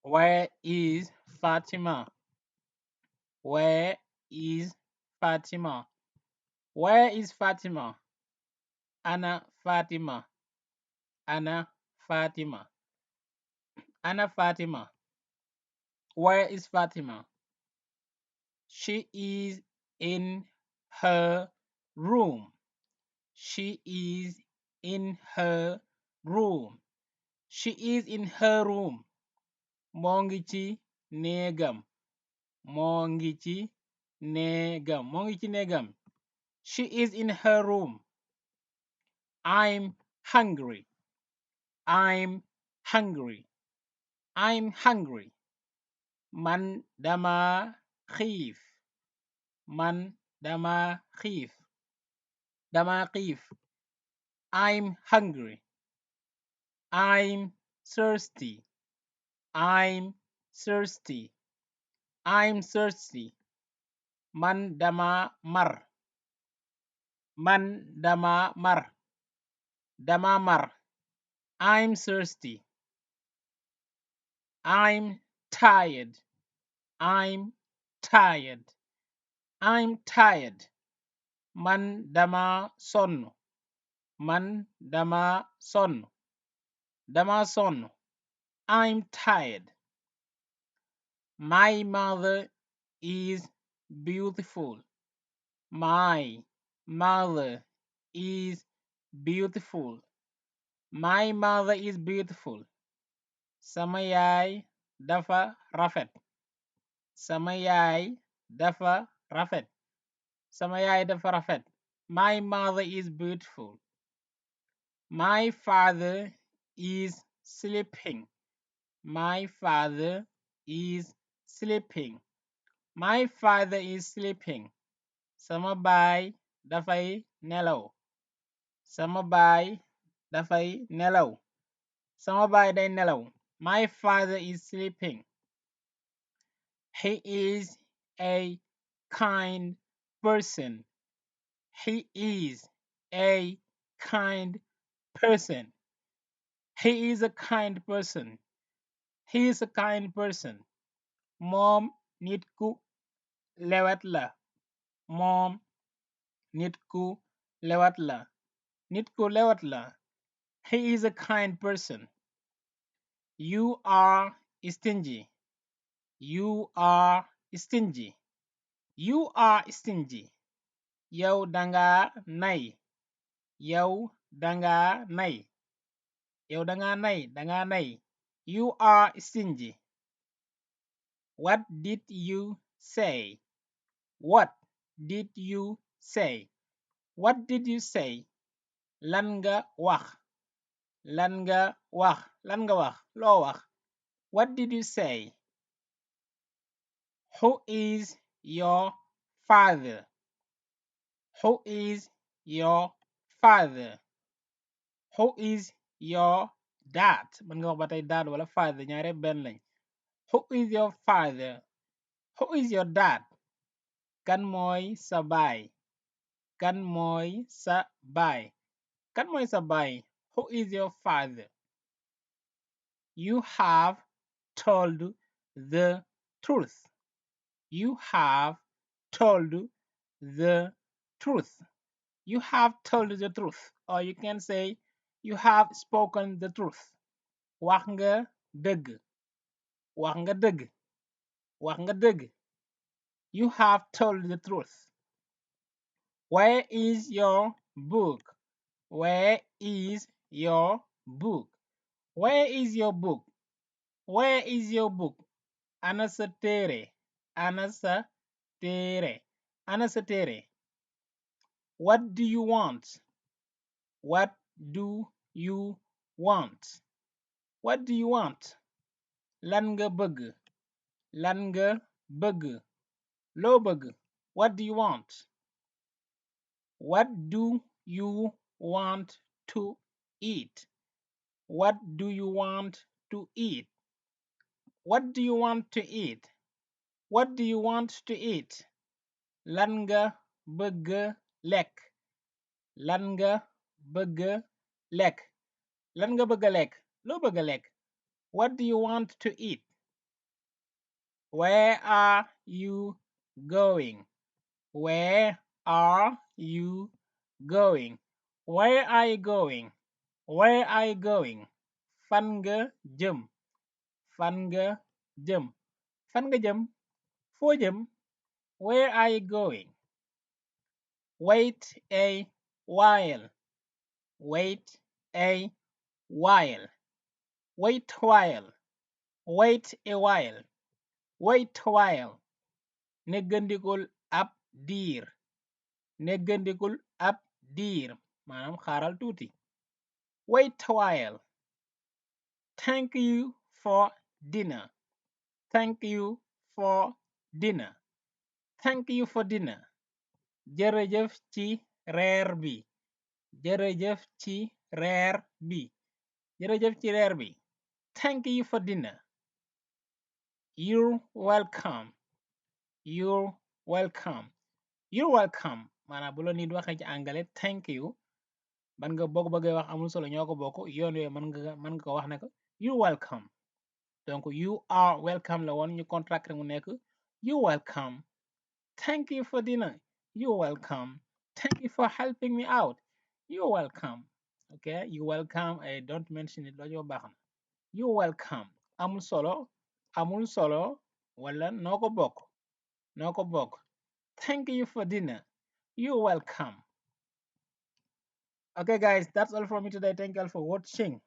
Where is Fatima? Where is Fatima? Where is Fatima? Ana Fatima. Ana Fatima. Ana Fatima. Where is Fatima? She is in her room. She is in her room. She is in her room. Moo ngi ci néegam. Moo ngi ci néegam. Moo ngi ci néegam. She is in her room. I'm hungry. I'm hungry. I'm hungry. Man dama xiif. Man dama xiif. Dama xiif. I'm hungry. I'm thirsty. I'm thirsty. I'm thirsty. Man dama mar. Man dama mar. Dama mar. I'm thirsty. I'm tired. I'm tired. I'm tired. Man dama sonn. Man dama sonn. Dama sonn. I'm tired. My mother is beautiful. My mother is beautiful. My mother is beautiful. Sama yaay dafa rafet. Sama yaay dafa rafet. Sama yaay dafa rafet. My mother is beautiful. My father is sleeping. My father is sleeping. My father is sleeping. Sama baay dafay nelaw. Sama baay dafay nelaw. Sama baay day nelaw. My father is sleeping. He is a kind person. He is a kind person. He is a kind person. He is a kind person. Moom nit ku lewet la. Moom nit ku lewet la. Nit ku lewet la. He is a kind person. You are stingy. You are stingy. You are stingy. Yow danga nay. Yow danga nay. Yow danga nay. Danga nay. You are stingy. What did you say? What did you say? What did you say? Lan nga wax. Lan nga wax. Lan nga wax. Loo wax. What did you say? Who is your father? Who is your father? Who is your dad? Mën nga wax ba tey dad wala father ñaare benn lañ. Who is your father? Who is your dad? Kan mooy sa baay? Kan mooy sa baay? Kan mooy sa baay? Who is your father? You have told the truth. You have told the truth. You have told the truth. Or you can say you have spoken the truth. Wax nga dëgg. Wax nga dëgg. Wax nga dëgg. You have told the truth. Where is your book? Where is your book? Where is your book? Where is your book? Ana sa téere. Ana sa téere. Ana sa téere. What do you want? What do you want? What do you want? Lan nga bëgg. Lan nga bëgg. Loo bëgg. What do you want? What do you want to eat? What do you want to eat? What do you want to eat? What do you want to eat? Lan nga bëgg lekk. Lan nga bëgg lekk. Lan nga bëgg lekk. Loo bëgg lekk. What do you want to eat? Where are you going? Where are you going? Where are you going? Where are you going? Fan nga jëm? Fan nga jëm? Fan nga jëm? Foo jëm? Where are you going? Wait a while. Wait a while. Wait while. Wait a while. Wait while. Néggandikul ab diir. Néggandikul ab diir. Maanaam xaaral tuuti. Wait while. Thank you for dinner. Thank you for dinner. Thank you for dinner. Jërëjëf ci reer bi. Jërëjëf ci reer bi. Jërëjëf ci reer bi. Thank you for dinner. You're welcome. You're welcome. You're welcome. Maanaam bu la nit waxee ci angale thank you ban nga boo ko bëggee wax amul solo ñoo ko bokk yoon yooyu mën nga ko wax ne ko you're welcome. Donc you are welcome la woon ñu contracté mu nekk you're welcome. Thank you for dinner. You're welcome. Thank you for helping me out. You're welcome. Okay, you're welcome. I don't mention it loolu yow baax na. You're welcome. Amul solo. Amul solo. Wala noo ko bokk. Noo ko bokk. Thank you for dinner. You're welcome. Okay, guys, that's all from me today. Thank you all for watching.